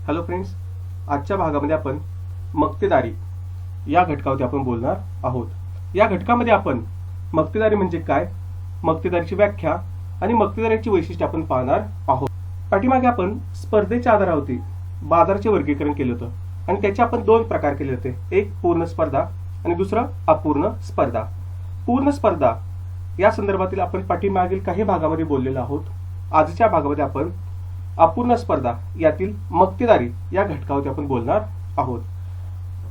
Hello friends, आजच्या भागामध्ये आपण मक्तेदारी या घटकावरती आपण बोलणार आहोत। या घटकामध्ये आपण मक्तेदारी म्हणजे काय, मक्तेदारीची व्याख्या आणि मक्तेदारीची वैशिष्ट्ये आपण पाहणार आहोत। पाठीमागे आपण स्पर्धेच्या आधारावरती बाजाराचे वर्गीकरण केले होते आणि त्याचे आपण दोन प्रकार केले होते, एक पूर्ण स्पर्धा आणि दुसरा अपूर्ण स्पर्धा। पूर्ण स्पर्धा या संदर्भातील आपण पाठीमागील काही भागामध्ये बोललेलो आहोत। आजच्या भागामध्ये आपण अपूर्ण स्पर्धा यातील मक्तेदारी या घटकावरती आपण बोलणार आहोत।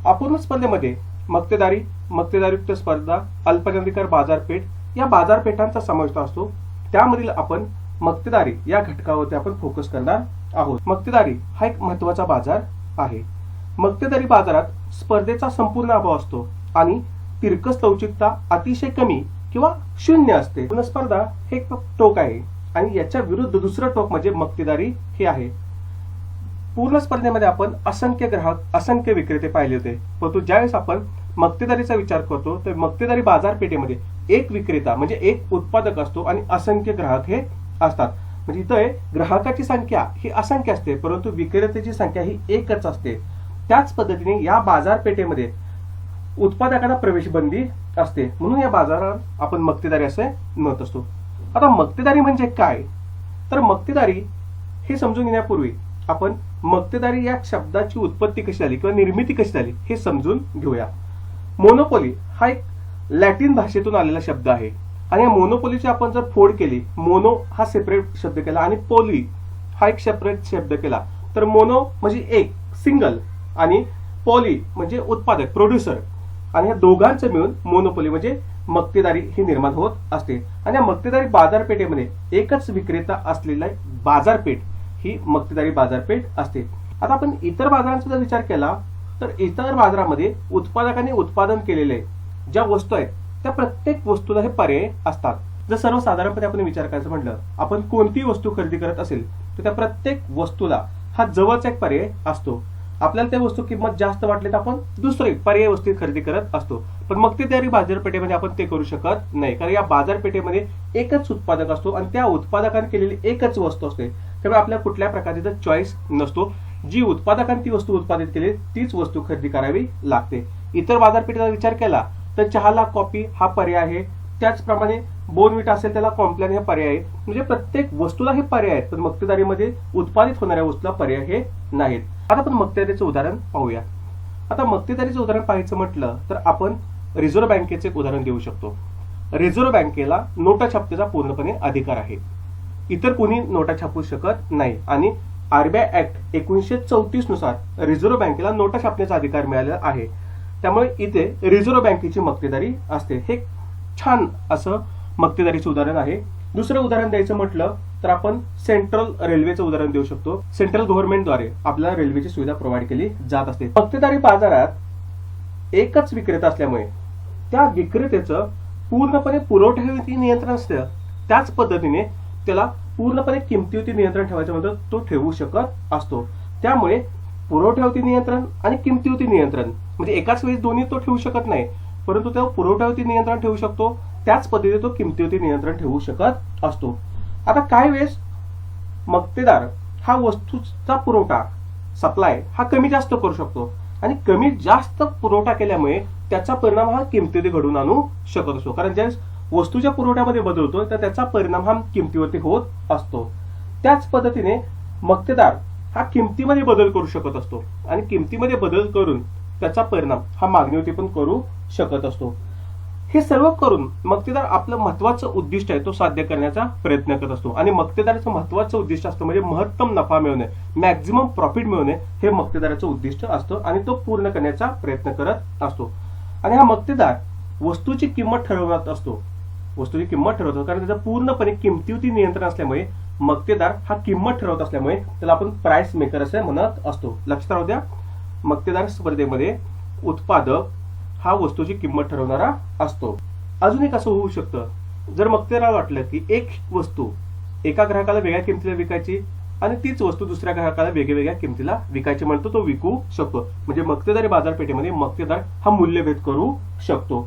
अपूर्ण स्पर्धेमध्ये मक्तेदारी, मक्तेदारीयुक्त स्पर्धा, अल्पकालिक बाजारपेठ या बाजारपेठांचा समावेश असतो। त्यामधील आपण मक्तेदारी या घटकावरती आपण फोकस करणार आहोत। मक्तेदारी हा एक महत्त्वाचा बाजार आहे। मक्तेदारी बाजारात स्पर्धेचा संपूर्ण अभाव असतो आणि तिरकस लवचिकता अतिशय कमी किंवा शून्य असते। पूर्ण स्पर्धा हे एक टोक आहे आणि याच्या विरुद्ध दुसरं टोक म्हणजे मक्तेदारी हे आहे। पूर्ण स्पर्धेमध्ये आपण असंख्य ग्राहक, असंख्य विक्रेते पाहिले होते, परंतु ज्यावेळेस आपण मक्तेदारीचा विचार करतो तर मक्तेदारी बाजारपेठेमध्ये एक विक्रेता म्हणजे एक उत्पादक असतो आणि असंख्य ग्राहक हे असतात। म्हणजे इथे ग्राहकाची संख्या ही असंख्य असते परंतु विक्रेत्याची संख्या ही एकच असते। त्याच पद्धतीने या बाजारपेठेमध्ये उत्पादकांना प्रवेश बंदी असते, म्हणून या बाजारात आपण मक्तेदारी असे म्हणत असतो। आता मक्तेदारी म्हणजे काय, तर मक्तेदारी हे समजून घेण्यापूर्वी आपण मक्तेदारी या शब्दाची उत्पत्ती कशी झाली किंवा निर्मिती कशी झाली हे समजून घेऊया। मोनोपोली हा एक लॅटिन भाषेतून आलेला शब्द आहे आणि या मोनोपोलीची आपण जर फोड केली, मोनो हा सेपरेट शब्द केला आणि पोली हा एक सेपरेट शब्द केला, तर मोनो म्हणजे एक सिंगल आणि पोली म्हणजे उत्पादक प्रोड्युसर, आणि या दोघांचं मिळून मोनोपोली म्हणजे मक्तेदारी ही निर्माण होत असते। आणि या मक्तेदारी बाजारपेठेमध्ये एकच विक्रेता असलेला बाजारपेठ ही मक्तेदारी बाजारपेठ असते। आता आपण इतर बाजारांचा जर विचार केला तर इतर बाजारामध्ये उत्पादकांनी उत्पादन केलेले ज्या वस्तू आहेत त्या प्रत्येक वस्तूला हे पर्याय असतात। जर सर्वसाधारणपणे आपण विचार करायचं म्हटलं, आपण कोणती वस्तू खरेदी करत असेल तर त्या प्रत्येक वस्तूला हा जवळचा एक पर्याय असतो। आपल्याला त्या वस्तू किंमत जास्त वाटली तर आपण दुसरी पर्याय वस्तू खरेदी करत असतो, पण मक्तेदारी बाजारपेठेमध्ये आपण ते करू शकत नाही, कारण या बाजारपेठेमध्ये एकच उत्पादक असतो आणि त्या उत्पादकाने केलेली एकच वस्तू असते। त्यामुळे आपल्याला कुठल्या प्रकारचा चॉईस नसतो, जी उत्पादकाने ती वस्तू उत्पादित केली तीच वस्तू खरेदी करावी लागते। इतर बाजारपेठेचा विचार केला तर चहाला कॉफी हा पर्याय आहे, त्याचप्रमाणे बोर्नव्हिटा असेल त्याला कॉम्प्लॅन हे पर्याय आहे। म्हणजे प्रत्येक वस्तूला हे पर्याय आहेत, पण मक्तेदारीमध्ये उत्पादित होणाऱ्या वस्तूला पर्याय हे नाहीत। आता आपण मक्तेदारीचं उदाहरण पाहूया। आता मक्तेदारीचं उदाहरण पाहायचं म्हटलं तर आपण रिझर्व्ह बँकेचे एक उदाहरण देऊ शकतो। रिझर्व्ह बँकेला नोटा छापण्याचा पूर्णपणे अधिकार आहे, इतर कोणी नोटा छापू शकत नाही आणि आरबीआय ऍक्ट 1934 नुसार रिझर्व्ह बँकेला नोटा छापण्याचा अधिकार मिळालेला आहे। त्यामुळे इथे रिझर्व्ह बँकेची मक्तेदारी असते। हे छान असं मक्तेदारीचं उदाहरण आहे। दुसरं उदाहरण द्यायचं म्हटलं तर आपण सेंट्रल रेल्वेचं उदाहरण देऊ शकतो। सेंट्रल गव्हर्नमेंटद्वारे आपल्याला रेल्वेची सुविधा प्रोव्हाइड केली जात असते। मक्तेदारी बाजारात एकच विक्रेता असल्यामुळे त्या विक्रेत्याचं पूर्णपणे पुरवठ्यावरती नियंत्रण असतं, त्याच पद्धतीने त्याला पूर्णपणे किमतीवरती नियंत्रण ठेवायचं म्हणतो तो ठेवू शकत असतो। त्यामुळे पुरवठ्यावरती नियंत्रण आणि किमतीवरती नियंत्रण म्हणजे एकाच वेळी दोन्ही तो ठेवू शकत नाही, परंतु तो पुरवठ्यावरती नियंत्रण ठेवू शकतो, त्याच पद्धतीने तो किमतीवरती नियंत्रण ठेवू शकत असतो। आता काही वेळेस मक्तेदार हा वस्तूचा पुरवठा सप्लाय हा कमी जास्त करू शकतो आणि कमी जास्त पुरवठा केल्यामुळे त्याचा परिणाम हा किमतीवरती घडून आणू शकत असतो, कारण ज्यावेळेस वस्तूच्या पुरवठ्यामध्ये बदल होतो तर त्याचा परिणाम हा किमतीवरती होत असतो। त्याच पद्धतीने मक्तेदार हा किमतीमध्ये बदल करू शकत असतो आणि किमतीमध्ये बदल करून त्याचा परिणाम हा मागणीवरती पण करू शकत असतो। हे सर्व करून मक्तेदार आपलं महत्वाचं उद्दिष्ट आहे तो साध्य करण्याचा प्रयत्न करत असतो आणि मक्तेदाराचं महत्वाचं उद्दिष्ट असतं म्हणजे महत्तम नफा मिळवणे, मॅक्झिमम प्रॉफिट मिळवणे हे मक्तेदाराचं उद्दिष्ट असतं आणि तो पूर्ण करण्याचा प्रयत्न करत असतो। आणि हा मक्तेदार वस्तूची किंमत ठरवत असतो, वस्तूची किंमत ठरवतो, कारण त्याचं पूर्णपणे किमतीवरती नियंत्रण असल्यामुळे मक्तेदार हा किंमत ठरवत असल्यामुळे त्याला आपण प्राइस मेकर असे म्हणत असतो। लक्षात राहू द्या, मक्तेदार स्पर्धेमध्ये उत्पादक हा वस्तूची किंमत ठरवणारा असतो। अजून एक असं होऊ शकतं, जर मक्तेदाराला वाटलं की एक वस्तू एका ग्राहकाला वेगळ्या किमतीला विकायची आणि तीच वस्तू दुसऱ्या ग्राहकाला वेगवेगळ्या किमतीला विकायची म्हणतो तो विकू शकतो। म्हणजे मक्तेदारी बाजारपेठेमध्ये मक्तेदार हा मूल्यभेद करू शकतो।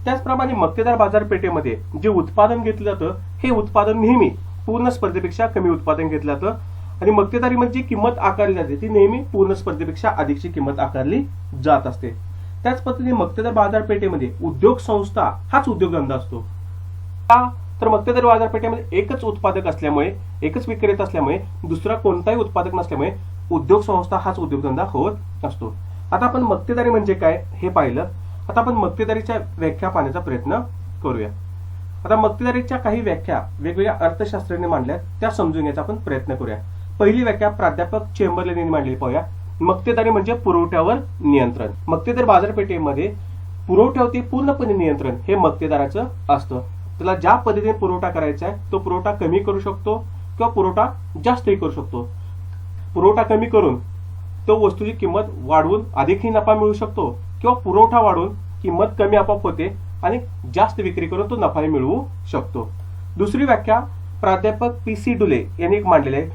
त्याचप्रमाणे मक्तेदार बाजारपेठेमध्ये जे उत्पादन घेतलं जातं हे उत्पादन नेहमी पूर्ण स्पर्धेपेक्षा कमी उत्पादन घेतलं जातं आणि मक्तेदारीमध्ये जी किंमत आकारली जाते ती नेहमी पूर्ण स्पर्धेपेक्षा अधिकची किंमत आकारली जात असते. त्याच पद्धतीने मक्तेदार बाजारपेठेमध्ये उद्योग संस्था हाच उद्योगधंदा असतो. का तर मक्तेदारी बाजारपेठेमध्ये एकच उत्पादक असल्यामुळे, एकच विक्रेता असल्यामुळे, दुसरा कोणताही उत्पादक नसल्यामुळे उद्योग संस्था हाच उद्योगधंदा होत असतो. आता आपण मक्तेदारी म्हणजे काय हे पाहिलं. आता आपण मक्तेदारीच्या व्याख्या पाहण्याचा प्रयत्न करूया. आता मक्तेदारीच्या काही व्याख्या वेगवेगळ्या अर्थशास्त्राने मांडल्या, त्या समजून घ्यायचा आपण प्रयत्न करूया. पहिली व्याख्या प्राध्यापक चेंबरलेन यांनी मांडलेली पाहूया. मक्तेदारी म्हणजे पुरवठ्यावर नियंत्रण. मक्तेदार बाजारपेठेमध्ये पुरवठ्यावरती पूर्णपणे नियंत्रण हे मक्तेदाराचं असतं. त्याला ज्या पद्धतीने पुरवठा करायचा आहे तो पुरवठा कमी करू शकतो किंवा पुरवठा जास्तही करू शकतो. पुरवठा कमी करून तो वस्तूची किंमत वाढवून अधिकही नफा मिळू शकतो किंवा पुरवठा वाढवून किंमत कमी आपोआप होते आणि जास्त विक्री करून तो नफा मिळवू शकतो. दुसरी व्याख्या प्राध्यापक पी.सी. डुले यांनी मांडलेली आहे.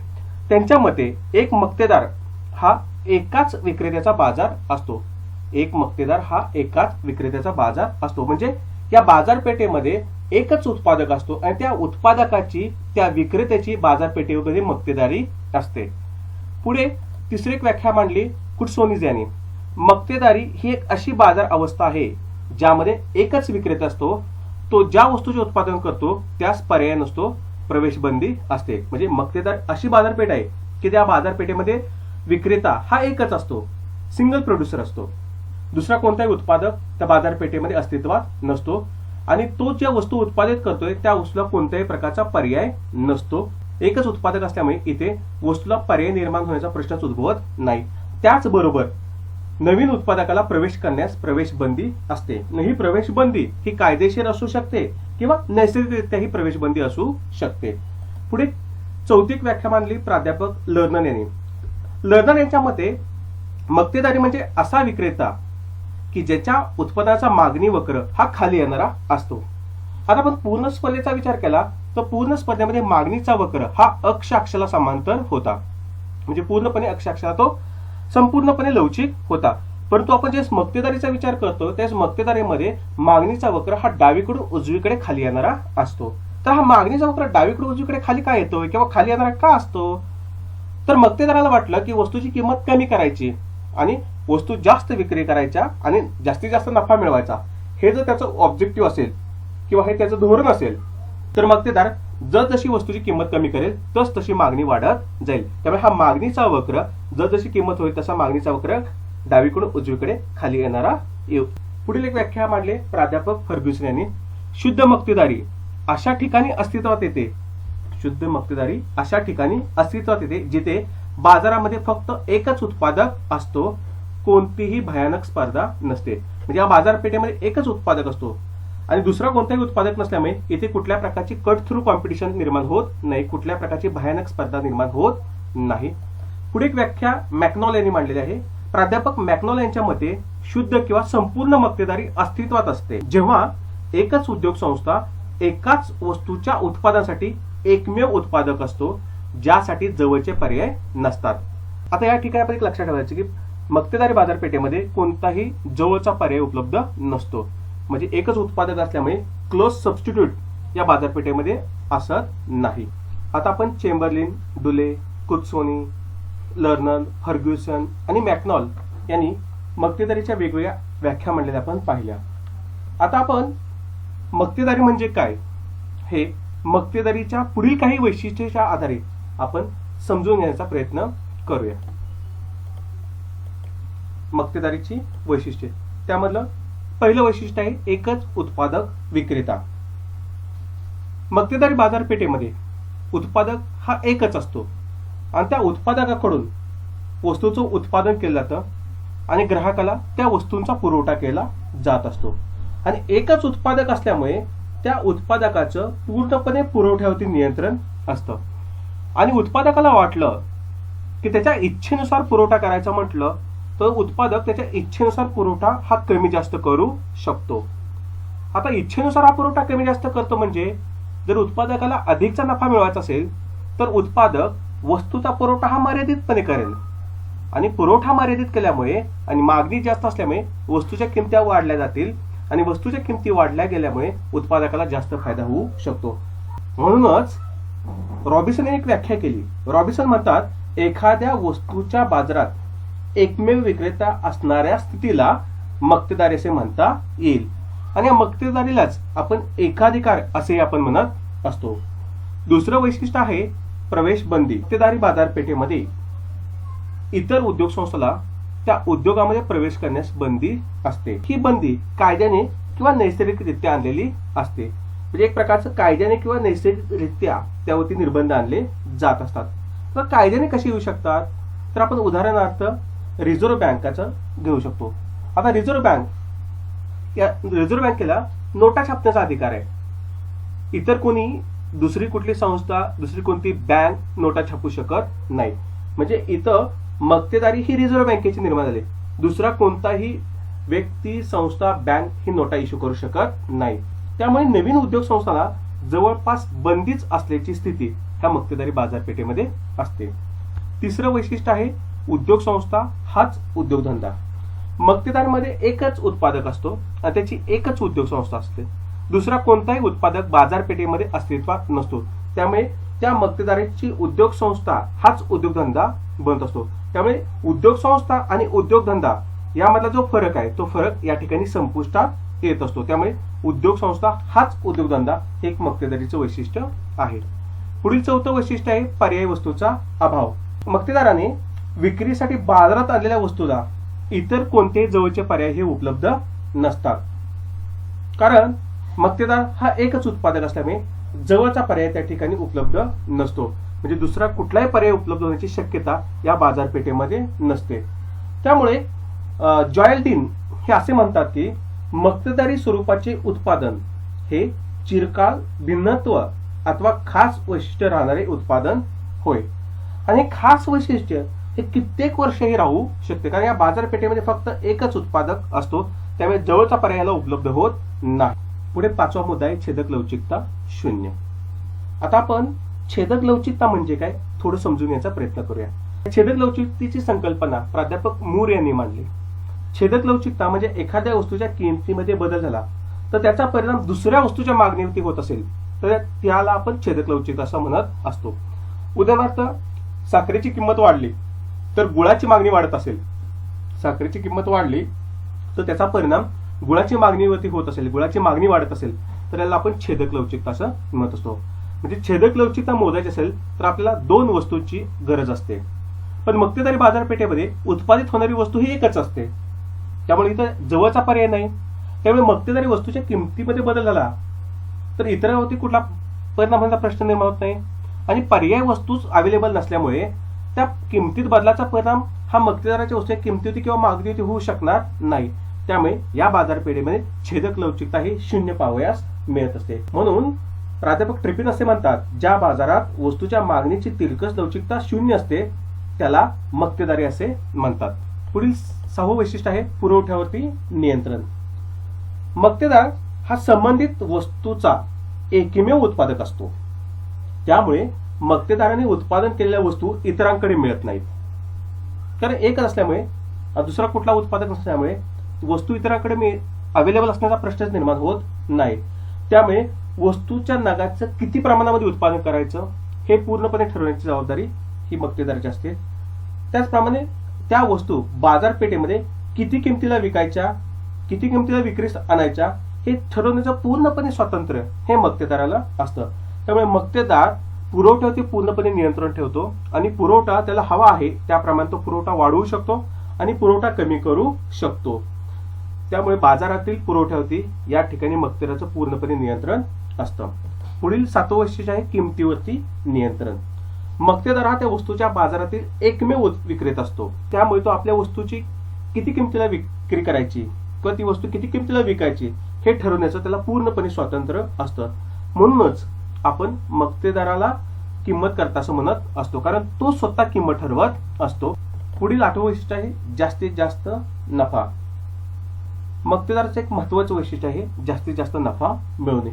त्यांच्या मते एक मक्तेदार हा एकाच विक्रेत्याचा बाजार असतो. एक मक्तेदार हा एकाच विक्रेत्याचा बाजार असतो. म्हणजे या बाजारपेठेमध्ये एकच उत्पादक असतो आणि त्या उत्पादकाची, त्या विक्रेत्याची बाजारपेठेमध्ये मक्तेदारी असते. पुढे तिसरी एक व्याख्या मांडली कुटसोनीज यांनी. मक्तेदारी ही एक अशी बाजार अवस्था आहे ज्यामध्ये एकच विक्रेता असतो. तो ज्या वस्तूचे उत्पादन करतो त्यास पर्याय नसतो, प्रवेश बंदी असते. म्हणजे मक्तेदार अशी बाजारपेठ आहे की त्या बाजारपेठेमध्ये विक्रेता हा एकच असतो, सिंगल प्रोड्युसर असतो. दुसरा कोणताही उत्पादक त्या बाजारपेठेमध्ये अस्तित्वात नसतो आणि तो ज्या वस्तू उत्पादित करतोय त्या वस्तूला कोणत्याही प्रकारचा पर्याय नसतो. एकच उत्पादक असल्यामुळे इथे वस्तूला पर्याय निर्माण होण्याचा प्रश्नच उद्भवत नाही. त्याचबरोबर नवीन उत्पादकाला प्रवेश करण्यास प्रवेश बंदी असते. ही प्रवेश बंदी ही कायदेशीर असू शकते किंवा नैसर्गिकरित्या ही प्रवेश बंदी असू शकते. पुढे चौथी व्याख्या मांडली प्राध्यापक लर्नन यांनी. लर्नन यांच्या मते मक्तेदारी म्हणजे असा विक्रेता की ज्याच्या उत्पादनाचा मागणी वक्र हा खाली येणारा असतो. आता आपण पूर्ण स्पर्धेचा विचार केला तर पूर्ण स्पर्धेमध्ये मागणीचा वक्र हा अक्ष अक्षाला समांतर होता. म्हणजे पूर्णपणे अक्ष अक्षाला तो संपूर्णपणे लवचिक होता. परंतु आपण ज्यावेळेस मक्तेदारीचा विचार करतो त्यावेळेस मक्तेदारीमध्ये मागणीचा वक्र हा डावीकडून उजवीकडे खाली येणारा असतो. तर हा मागणीचा वक्र डावीकडून उजवीकडे खाली का येतोय किंवा खाली येणारा का असतो? तर मक्तेदाराला वाटलं की वस्तूची किंमत कमी करायची आणि वस्तू जास्त विक्री करायच्या आणि जास्तीत जास्त नफा मिळवायचा, हे जर त्याचं ऑब्जेक्टिव्ह असेल किंवा हे त्याचं धोरण असेल तर मक्तेदार जशी वस्तूची किंमत कमी करेल तशी मागणी वाढत जाईल. त्यामुळे हा मागणीचा वक्र जशी किंमत होईल तसा मागणीचा वक्र डावीकडून उजवीकडे खाली येणारा येऊ. पुढील एक व्याख्या मांडली प्राध्यापक फर्ग्युसन यांनी. शुद्ध मक्तेदारी अशा ठिकाणी अस्तित्वात येते. शुद्ध मक्तेदारी अशा ठिकाणी अस्तित्वात येते जिथे बाजारामध्ये फक्त एकच उत्पादक असतो, कोणतीही भयानक स्पर्धा नसते. म्हणजे या बाजारपेठेमध्ये एकच उत्पादक असतो आणि दुसरा कोणताही उत्पादक नसल्यामुळे इथे कुठल्या प्रकारची कट थ्रू कॉम्पिटिशन निर्माण होत नाही, कुठल्या प्रकारची भयानक स्पर्धा निर्माण होत नाही. पुढे एक व्याख्या मॅकनॉल यांनी मांडलेली आहे. प्राध्यापक मॅकनॉल यांच्या मते शुद्ध किंवा संपूर्ण मक्तेदारी अस्तित्वात असते जेव्हा एकच उद्योग संस्था एकाच वस्तूच्या उत्पादनासाठी एकमेव उत्पादक असतो, ज्यासाठी जवळचे पर्याय नसतात. आता या ठिकाणी आपण एक लक्षात ठेवायचं की मक्तेदारी बाजारपेठेमध्ये कोणताही जवळचा पर्याय उपलब्ध नसतो. म्हणजे एकच उत्पादक असल्यामुळे क्लोज सबस्टिट्यूट या बाजारपेठेमध्ये असत नाही. आता आपण चेंबरलेन, डुले, कुटसोनी, लर्नन, फर्ग्युसन आणि मॅकनॉल यांनी मक्तेदारीच्या वेगवेगळ्या व्याख्या मांडलेल्या आपण पाहिल्या. आता आपण मक्तेदारी म्हणजे काय हे मक्तेदारीच्या पुढील काही वैशिष्ट्याच्या आधारे आपण समजून घेण्याचा प्रयत्न करूया. मक्तेदारीची वैशिष्ट्ये, त्यामधलं पहिलं वैशिष्ट्य आहे एकच उत्पादक विक्रेता. मक्तेदारी बाजारपेठेमध्ये उत्पादक हा एकच असतो आणि त्या उत्पादकाकडून वस्तूचं उत्पादन केलं जातं आणि ग्राहकाला त्या वस्तूंचा पुरवठा केला जात असतो. आणि एकच उत्पादक असल्यामुळे त्या उत्पादकाचं पूर्णपणे पुरवठ्यावरती नियंत्रण असतं. आणि उत्पादकाला वाटलं की त्याच्या इच्छेनुसार पुरवठा करायचा म्हटलं तर उत्पादक त्याच्या इच्छेनुसार पुरवठा हा कमी जास्त करू शकतो. आता इच्छेनुसार हा पुरवठा कमी जास्त करतो म्हणजे जर उत्पादकाला अधिकचा नफा मिळवायचा असेल तर उत्पादक वस्तूचा पुरवठा हा मर्यादितपणे करेल आणि पुरवठा मर्यादित केल्यामुळे आणि मागणी जास्त असल्यामुळे वस्तूच्या किमती वाढल्या जातील आणि वस्तूच्या किमती वाढल्या गेल्यामुळे उत्पादकाला जास्त फायदा होऊ शकतो. म्हणूनच रॉबिन्सन यांनी एक व्याख्या केली. रॉबिन्सन म्हणतात एखाद्या वस्तूच्या बाजारात एकमेव विक्रेता असणाऱ्या स्थितीला मक्तेदारी असे म्हणता येईल आणि या मक्तेदारीलाच आपण एकाधिकार असे आपण म्हणत असतो. दुसरं वैशिष्ट्य आहे प्रवेश बंदी. मक्तेदारी बाजारपेठेमध्ये इतर उद्योग संस्थांना त्या उद्योगामध्ये प्रवेश करण्यास बंदी असते. ही बंदी कायद्याने किंवा नैसर्गिकरित्या आणलेली असते. म्हणजे एक प्रकारचं कायद्याने किंवा नैसर्गिकरित्या त्यावरती निर्बंध आणले जात असतात. तर कायद्याने कसे येऊ शकतात, तर आपण उदाहरणार्थ रिझर्व्ह बँकेचं घेऊ शकतो. आता रिझर्व्ह बँकेला नोटा छापण्याचा अधिकार आहे. इतर कोणी दुसरी कुठली संस्था, दुसरी कोणती बँक नोटा छापू शकत नाही. म्हणजे इथं मक्तेदारी ही रिझर्व्ह बँकेची निर्माण झाली. दुसरा कोणताही व्यक्ती, संस्था, बँक ही नोटा इश्यू करू शकत नाही. त्यामुळे नवीन उद्योग संस्थांना जवळपास बंदीच असल्याची स्थिती ह्या मक्तेदारी बाजारपेठेमध्ये असते. तिसरं वैशिष्ट्य आहे उद्योग संस्था हाच उद्योगधंदा. मक्तेदारीमध्ये एकच उत्पादक असतो आणि त्याची एकच उद्योग संस्था असते. दुसरा कोणताही उत्पादक बाजारपेठेमध्ये अस्तित्वात नसतो. त्यामुळे त्या मक्तेदारीची उद्योग संस्था हाच उद्योगधंदा बनत असतो. त्यामुळे उद्योग संस्था आणि उद्योगधंदा यामधला जो फरक आहे तो फरक या ठिकाणी संपुष्टात येत असतो. त्यामुळे उद्योग संस्था हाच उद्योगधंदा हे एक मक्तेदारीचं वैशिष्ट्य आहे. पुढील चौथं वैशिष्ट्य आहे पर्यायी वस्तूचा अभाव. मक्तेदाराने विक्रीसाठी बाजारात आणलेल्या वस्तूला इतर कोणतेही जवळचे पर्याय हे उपलब्ध नसतात. कारण मक्तेदार हा एकच उत्पादक असल्यामुळे जवळचा पर्याय त्या ठिकाणी उपलब्ध नसतो. म्हणजे दुसरा कुठलाही पर्याय उपलब्ध होण्याची शक्यता या बाजारपेठेमध्ये नसते. त्यामुळे जॉयल्डीन हे असे म्हणतात की मक्तेदारी स्वरूपाचे उत्पादन हे चिरकाल भिन्नत्व अथवा खास वैशिष्ट्य राहणारे उत्पादन होय. आणि खास वैशिष्ट्य हे कित्येक वर्षही राहू शकते. कारण या बाजारपेठेमध्ये फक्त एकच उत्पादक असतो. त्यामुळे जवळचा पर्यायाला उपलब्ध होत नाही. पुढे पाचवा मुद्दा आहे छेदक लवचिकता शून्य. आता आपण छेदक लवचिकता म्हणजे काय थोडं समजून घ्यायचा प्रयत्न करूया. छेदक लवचिकतेची संकल्पना प्राध्यापक मूर यांनी मांडली. छेदक लवचिकता म्हणजे एखाद्या वस्तूच्या किमतीमध्ये बदल झाला तर त्याचा परिणाम दुसऱ्या वस्तूच्या मागणीवरती होत असेल तर त्याला आपण छेदक लवचिकता असं म्हणत असतो. उदाहरणार्थ साखरेची किंमत वाढली तर गुळाची मागणी वाढत असेल. साखरेची किंमत वाढली तर त्याचा परिणाम गुळाची मागणीवरती होत असेल, गुळाची मागणी वाढत असेल तर याला आपण छेदक लवचिकता असं म्हणत असतो. म्हणजे छेदक लवचिकता मोजायची असेल तर आपल्याला दोन वस्तूंची गरज असते. पण मक्तेदारी बाजारपेठेमध्ये उत्पादित होणारी वस्तू ही एकच असते. त्यामुळे इथं जवळचा पर्याय नाही. त्यामुळे मक्तेदारी वस्तूच्या किमतीमध्ये बदल झाला तर इतरांवरती कुठला परिणाम होण्याचा प्रश्न निर्माण होत नाही. आणि पर्याय वस्तूच अवेलेबल नसल्यामुळे त्या किमतीत बदलाचा परिणाम हा मक्तेदाराच्या वस्तूच्या किमतीवरती किंवा मागणीवरती होऊ शकणार नाही. त्यामुळे या बाजारपेठेमध्ये छेदक लवचिकता ही शून्य पाहावयास मिळत असते. म्हणून प्राध्यापक ट्रिपिन असे म्हणतात ज्या बाजारात वस्तूच्या मागणीची तिरकस लवचिकता शून्य असते त्याला मक्तेदारी असे म्हणतात. पुढील सहावं वैशिष्ट्य आहे पुरवठ्यावरती नियंत्रण. मक्तेदार हा संबंधित वस्तूचा एकमेव उत्पादक असतो. त्यामुळे मक्तेदाराने उत्पादन केलेल्या वस्तू इतरांकडे मिळत नाहीत. कारण एकच असल्यामुळे दुसरा कुठला उत्पादक नसल्यामुळे वस्तू इतरांकडे अवेलेबल असण्याचा प्रश्नच निर्माण होत नाही. त्यामुळे वस्तूच्या नगाचं किती प्रमाणामध्ये उत्पादन करायचं हे पूर्णपणे ठरवण्याची जबाबदारी ही मक्तेदाराची असते. त्याचप्रमाणे त्या वस्तू बाजारपेठेमध्ये किती किमतीला विकायच्या, किती किमतीला विक्रीस आणायच्या हे ठरवण्याचं पूर्णपणे स्वातंत्र्य हे मक्तेदाराला असतं. त्यामुळे मक्तेदार पुरवठ्यावरती पूर्णपणे नियंत्रण ठेवतो आणि पुरवठा त्याला हवा आहे त्याप्रमाणे तो पुरवठा वाढवू शकतो आणि पुरवठा कमी करू शकतो. त्यामुळे बाजारातील पुरवठ्यावरती या ठिकाणी मक्तेदाराचं पूर्णपणे नियंत्रण असतं. पुढील सातवं वैशिष्ट्य आहे किमतीवरती नियंत्रण. मक्तेदार हा त्या वस्तूच्या बाजारातील एकमेव विक्रेता असतो. त्यामुळे तो आपल्या वस्तूची किती किमतीला विक्री करायची किंवा ती वस्तू किती किमतीला विकायची हे ठरवण्याचं त्याला पूर्णपणे स्वातंत्र्य असतं. म्हणूनच आपण मक्तेदाराला किंमत करता असं म्हणत असतो, कारण तो स्वतः किंमत ठरवत असतो. पुढील आठवं वैशिष्ट्य आहे जास्तीत जास्त नफा. मक्तेदाराचं एक महत्वाचं वैशिष्ट्य आहे जास्तीत जास्त नफा मिळवणे.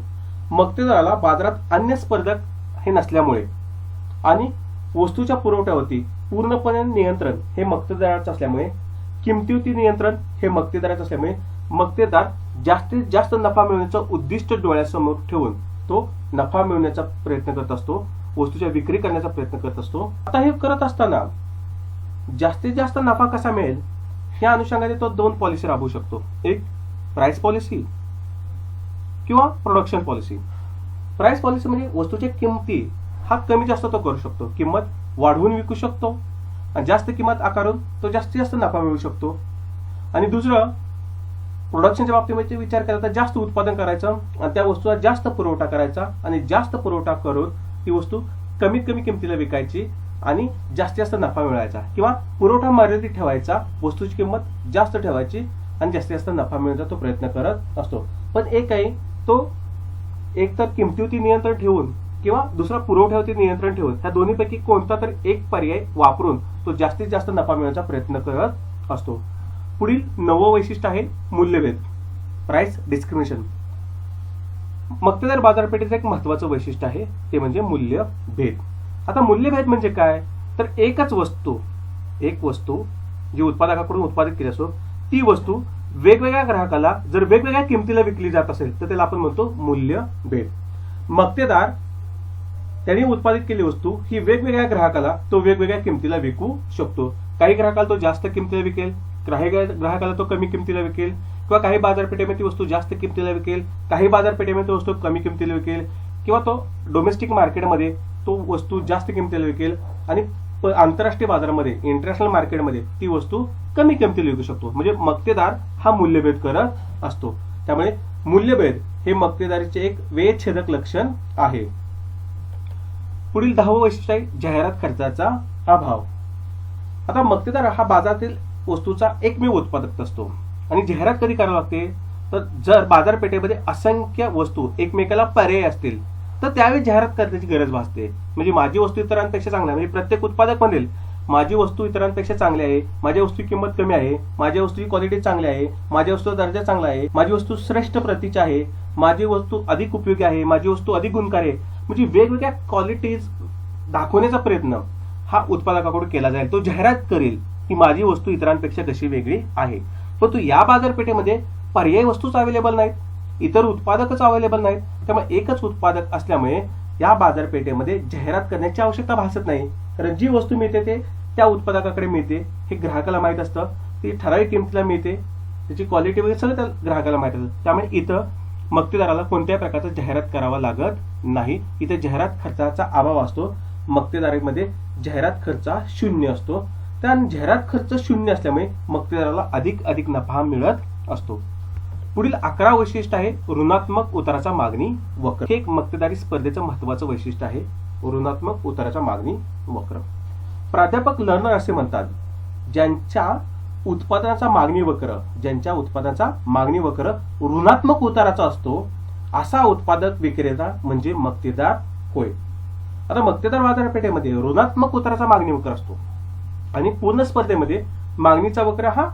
मक्तेदाराला बाजारात अन्य स्पर्धक हे नसल्यामुळे आणि वस्तूच्या पुरवठ्यावरती पूर्णपणे नियंत्रण हे मक्तेदाराचं असल्यामुळे, किमतीवरती नियंत्रण हे मक्तेदाराचं असल्यामुळे मक्तेदार जास्तीत जास्त नफा मिळवण्याचं उद्दिष्ट डोळ्यासमोर ठेवून तो नफा मिळवण्याचा प्रयत्न करत असतो वस्तूच्या विक्री करण्याचा प्रयत्न करत असतो. आता हे करत असताना जास्तीत जास्त नफा कसा मिळेल या अनुषंगाने तो 2 पॉलिसी राबवू शकतो. एक प्राइस पॉलिसी किंवा प्रोडक्शन पॉलिसी. प्राइस पॉलिसी म्हणजे वस्तूच्या किमती हा कमी जास्त तो करू शकतो. किंमत वाढवून विकू शकतो आणि जास्त किंमत आकारून तो जास्तीत जास्त नफा मिळवू शकतो. आणि दुसरं प्रोडक्शनच्या बाबतीमध्ये विचार केला तर जास्त उत्पादन करायचं आणि त्या वस्तूला जास्त पुरवठा करायचा आणि जास्त पुरवठा करून ती वस्तू कमीत कमी किमतीला विकायची आणि जास्तीत जास्त नफा मिळवायचा. किंवा पुरवठा मर्यादित ठेवायचा, वस्तूची किंमत जास्त ठेवायची आणि जास्तीत जास्त नफा मिळवण्याचा तो प्रयत्न करत असतो. पण एक आहे तो एक तर किमतीवरती नियंत्रण ठेवून किंवा दुसरा पुरवठ्यावरती नियंत्रण ठेवून ह्या दोन्हीपैकी कोणता तरी एक पर्याय वापरून तो जास्तीत जास्त नफा मिळवण्याचा प्रयत्न करत असतो. पुढील 9वं वैशिष्ट्य आहे मूल्यभेद, प्राइस डिस्क्रिमिनेशन. मक्तेदार बाजारपेठेचं एक महत्वाचं वैशिष्ट्य आहे ते म्हणजे मूल्यभेद. आता मूल्यभेद म्हणजे काय तर एक वस्तू जी उत्पादकाकडून उत्पादित केली असो ती वस्तू वेगवेगळ्या ग्राहकाला जर वेगवेगळ्या किमतीला विकली जात असेल तर त्याला आपण म्हणतो मूल्यभेद. मक्तेदार त्यांनी उत्पादित केलेली वस्तू ही वेगवेगळ्या ग्राहकाला तो वेगवेगळ्या किमतीला विकू शकतो. काही ग्राहकाला तो जास्त किमतीला विकेल, काही ग्राहकाला तो कमी किमतीला विकेल किंवा काही बाजारपेठेमध्ये ती वस्तू जास्त किमतीला विकेल, काही बाजारपेठेमध्ये ती वस्तू कमी किमतीला विकेल किंवा तो डोमेस्टिक मार्केटमध्ये तो वस्तू जास्त किमतीला विकेल आणि आंतरराष्ट्रीय बाजारामध्ये इंटरनॅशनल मार्केटमध्ये ती वस्तू कमी किमतीला विकू शकतो. म्हणजे मक्तेदार हा मूल्यभेद करत असतो. त्यामुळे मूल्यभेद हे मक्तेदारीचे एक वेदछेदक लक्षण आहे. पुढील 10वं वैशिष्ट्य आहे जाहिरात खर्चाचा अभाव. आता मक्तेदार हा बाजारातील वस्तूचा एकमेव उत्पादक असतो आणि जाहिरात कधी करावी लागते तर जर बाजारपेठेमध्ये असंख्य वस्तू एकमेकाला पर्याय असतील तर त्यावेळी जाहिरात करण्याची गरज भासते. म्हणजे माझी वस्तू इतरांपेक्षा चांगली आहे, म्हणजे प्रत्येक उत्पादक म्हणेल माझी वस्तू इतरांपेक्षा चांगली आहे, माझ्या वस्तूची किंमत कमी आहे, माझ्या वस्तूची क्वालिटी चांगली आहे, माझ्या वस्तूचा दर्जा चांगला आहे, माझी वस्तू श्रेष्ठ प्रतीची आहे, माझी वस्तू अधिक उपयोगी आहे, माझी वस्तू अधिक गुणकारी आहे. म्हणजे वेगवेगळ्या क्वालिटीज दाखवण्याचा प्रयत्न हा उत्पादकाकडून केला जाईल. तो जाहिरात करेल की माझी वस्तू इतरांपेक्षा कशी वेगळी आहे. परंतु या बाजारपेठेमध्ये पर्यायी वस्तूच अवेलेबल नाहीत, इतर उत्पादकच अवेलेबल नाहीत. त्यामुळे एकच उत्पादक असल्यामुळे या बाजारपेठेमध्ये जाहिरात करण्याची आवश्यकता भासत नाही. कारण जी वस्तू मिळते ते त्या उत्पादकाकडे मिळते हे ग्राहकाला माहित असतं, ती ठराविक किमतीला मिळते, त्याची क्वालिटी वगैरे सगळं त्या ग्राहकाला माहित असतं. त्यामुळे इथं मक्तेदाराला कोणत्याही प्रकारचा जाहिरात करावा लागत नाही. इथे जाहिरात खर्चाचा अभाव असतो. मक्तेदारीमध्ये जाहिरात खर्च 0 असतो. त्या जाहिरात खर्च 0 असल्यामुळे मक्तेदाराला अधिक नफा मिळत असतो. पुढील 11 वैशिष्ट्य आहे ऋणात्मक उताराचा मागणी वक्र. हे एक मक्तेदारी स्पर्धेचं महत्वाचं वैशिष्ट्य आहे, ऋणात्मक उताराचा मागणी वक्र. प्राध्यापक लर्नर असे म्हणतात ज्यांच्या उत्पादनाचा मागणी वक्र ऋणात्मक उताराचा असतो असा उत्पादक विक्रेता म्हणजे मक्तेदार होय. आता मक्तेदार बाजारपेठेमध्ये ऋणात्मक उताराचा मागणी वक्र असतो आणि पूर्ण स्पर्धेमध्ये मागणीचा वक्र हा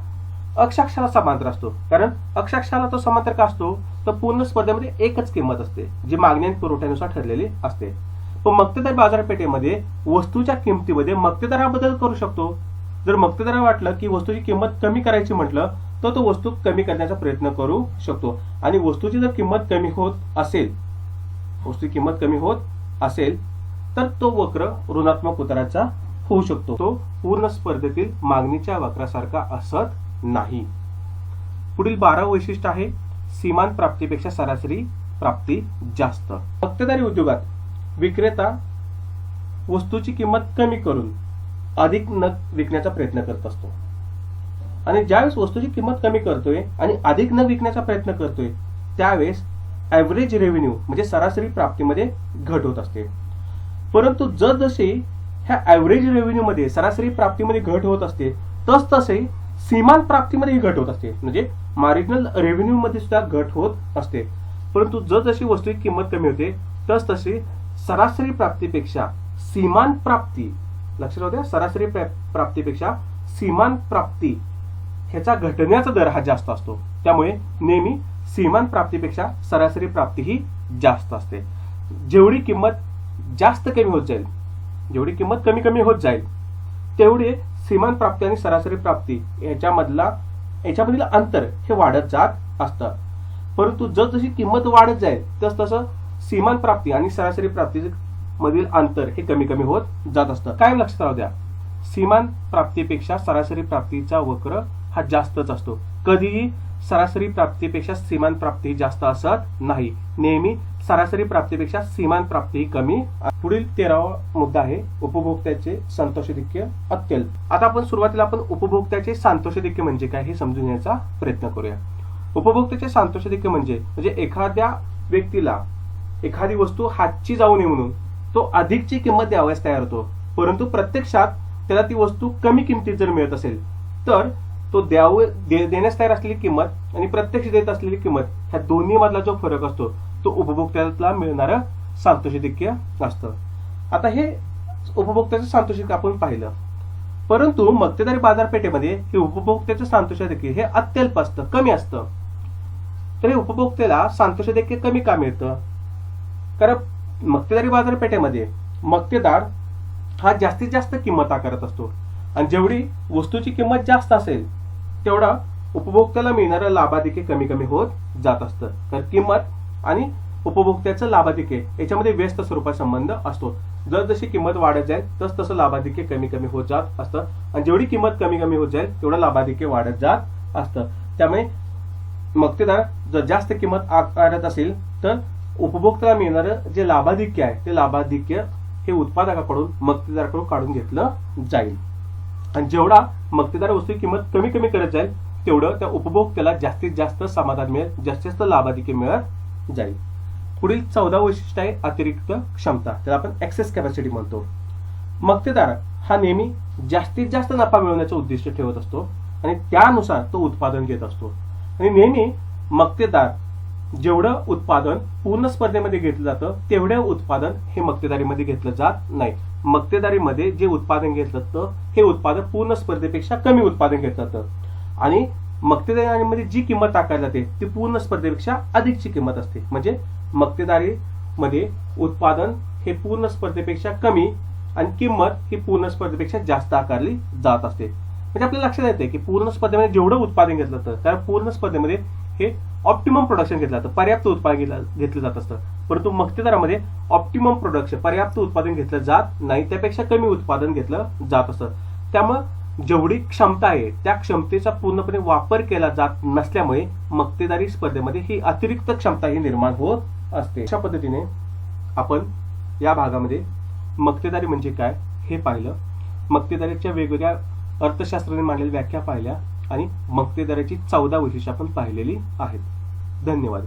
अक्षाक्षाला समांतर असतो. कारण अक्षाक्षाला तो समांतर का असतो तर पूर्ण स्पर्धेमध्ये एकच किंमत असते जी मागणी आणि पुरवठ्यानुसार ठरलेली असते. पण मक्तेदार बाजारपेठेमध्ये वस्तूच्या किमतीमध्ये मक्तेदार हा बदल करू शकतो. जर मक्तेदाराला वाटलं की वस्तूची किंमत कमी करायची म्हटलं तर तो वस्तू कमी करण्याचा प्रयत्न करू शकतो. आणि वस्तूची जर किंमत कमी होत असेल तर तो वक्र ऋणात्मक उताराचा होऊ शकतो. तो पूर्ण स्पर्धेतील मागणीच्या वक्रासारखा असत नाही. पुढील 12 वैशिष्ट्य आहे सीमांत प्राप्तीपेक्षा सरासरी प्राप्ती जास्त. मक्तेदारी उद्योगात विक्रेता वस्तूची किंमत कमी करून अधिक नग विकण्याचा प्रयत्न करत असतो आणि ज्यावेळेस वस्तूची किंमत कमी करतोय आणि अधिक नग विकण्याचा प्रयत्न करतोय त्यावेळेस ऍव्हरेज रेव्हेन्यू म्हणजे सरासरी प्राप्तीमध्ये घट होत असते. परंतु जसजशी ह्या ऍव्हरेज रेव्हेन्यू मध्ये सरासरी प्राप्तीमध्ये घट होत असते तसे सीमांत प्राप्तीमध्ये घट होत असते. म्हणजे मार्जिनल रेव्हेन्यू मध्ये सुद्धा घट होत असते. परंतु जसजशी वस्तूची किंमत कमी होते तसतशी सरासरी प्राप्तीपेक्षा सीमांत प्राप्ती, लक्षात राहू द्या, सरासरी प्राप्तीपेक्षा सीमांत प्राप्ती ह्याचा घटण्याचा दर हा जास्त असतो. त्यामुळे नेहमी सीमांत प्राप्तीपेक्षा सरासरी प्राप्ती ही जास्त असते. जेवढी किंमत जास्त कमी होत जाईल, जेवढी किंमत कमी कमी होत जाईल तेवढे सीमांत प्राप्ती आणि सरासरी प्राप्ती याच्यामधील अंतर हे वाढत जात असतं. परंतु जसजशी किंमत वाढत जाईल तसतसं सीमांत प्राप्ती आणि सरासरी प्राप्तीचे मधील अंतर हे कमी कमी होत जात असतं. काय लक्षात राहू द्या, सीमान प्राप्तीपेक्षा सरासरी प्राप्तीचा वक्र हा जास्तच असतो. कधीही सरासरी प्राप्तीपेक्षा सीमान प्राप्ती जास्त असत नाही. नेहमी सरासरी प्राप्तीपेक्षा सीमान प्राप्ती कमी. पुढील 13वा मुद्दा आहे उपभोक्त्याचे संतोषाधिक्य अत्यल्प. आता आपण सुरुवातीला उपभोक्त्याचे संतोषाधिक्य म्हणजे काय हे समजून घेण्याचा प्रयत्न करूया. उपभोक्त्याचे संतोषाधिक्य म्हणजे एखाद्या व्यक्तीला एखादी वस्तू हातची जाऊ नये म्हणून तो अधिकची किंमत द्यावयास तयार होतो, परंतु प्रत्यक्षात त्याला ती वस्तू कमी किमतीत जर मिळत असेल तर तो देण्यास तयार असलेली किंमत आणि प्रत्यक्ष देत असलेली किंमत ह्या दोन्ही मधला जो फरक असतो तो उपभोक्त्याला मिळणारं संतोषाधिक्य असतं. आता हे उपभोक्त्याचं संतोषाधिक्य आपण पाहिलं, परंतु मक्तेदारी बाजारपेठेमध्ये हे उपभोक्त्याचं संतोषाधिक्य हे अत्यल्प असतं, कमी असतं. तर हे उपभोक्त्याला संतोषाधिक्य कमी का मिळतं? कारण मक्तेदारी बाजारपेठेमध्ये मक्तेदार हा जास्तीत जास्त किंमत आकारत असतो आणि जेवढी वस्तूची किंमत जास्त असेल तेवढा उपभोक्त्याला मिळणारं लाभाधिक्य कमी कमी होत जात असतं. तर किंमत आणि उपभोक्त्याचं लाभाधिक्य याच्यामध्ये व्यस्त स्वरूपात संबंध असतो. जसजशी किंमत वाढत जाईल तस तसं लाभाधिक्य कमी कमी होत जात असतं आणि जेवढी किंमत कमी कमी होत जाईल तेवढं लाभाधिक्य वाढत जात असतं. त्यामुळे मक्तेदार जर जास्त किंमत आकारत असेल तर उपभोक्त्याला मिळणारं जे लाभाधिक्य आहे ते लाभाधिक्य हे उत्पादकाकडून मक्तेदाराकडून काढून घेतलं जाईल आणि जेवढा मक्तेदार वस्तूची किंमत कमी कमी करत जाईल तेवढं त्या उपभोक्त्याला जास्तीत जास्त समाधान मिळेल, जास्तीत जास्त लाभाधिक्य मिळत जाईल. पुढील 14 वैशिष्ट्य आहे अतिरिक्त क्षमता, त्याला आपण एक्सेस कॅपॅसिटी म्हणतो. मक्तेदार हा नेहमी जास्तीत जास्त नफा मिळवण्याचं उद्दिष्ट ठेवत असतो आणि त्यानुसार तो उत्पादन घेत असतो आणि नेहमी मक्तेदार जेवढं उत्पादन पूर्ण स्पर्धेमध्ये घेतलं जातं तेवढं उत्पादन हे मक्तेदारीमध्ये घेतलं जात नाही. मक्तेदारीमध्ये जे उत्पादन घेतलं जातं हे उत्पादन पूर्ण स्पर्धेपेक्षा कमी उत्पादन घेतलं जातं आणि मक्तेदारीमध्ये जी किंमत आकारली जाते ती पूर्ण स्पर्धेपेक्षा अधिकची किंमत असते. म्हणजे मक्तेदारीमध्ये उत्पादन हे पूर्ण स्पर्धेपेक्षा कमी आणि किंमत ही पूर्ण स्पर्धेपेक्षा जास्त आकारली जात असते. म्हणजे आपल्याला लक्षात येते की पूर्ण स्पर्धेमध्ये जेवढं उत्पादन घेतलं जातं कारण पूर्ण स्पर्धेमध्ये हे ऑप्टिमम प्रोडक्शन घेतलं जातं, पर्याप्त उत्पादन घेतलं जात असतं, परंतु मक्तेदारामध्ये ऑप्टिमम प्रोडक्शन पर्याप्त उत्पादन घेतलं जात नाही, त्यापेक्षा कमी उत्पादन घेतलं जात असतं. त्यामुळे जेवढी क्षमता आहे त्या क्षमतेचा पूर्णपणे वापर केला जात नसल्यामुळे मक्तेदारी स्पर्धेमध्ये ही अतिरिक्त क्षमता ही निर्माण होत असते. अशा पद्धतीने आपण या भागामध्ये मक्तेदारी म्हणजे काय हे पाहिलं, मक्तेदारीच्या वेगवेगळ्या अर्थशास्त्राने मांडलेल्या व्याख्या पाहिल्या आणि मक्तेदारीची 14 वैशिष्ट्ये आपण पाहिलेली आहेत. धन्यवाद.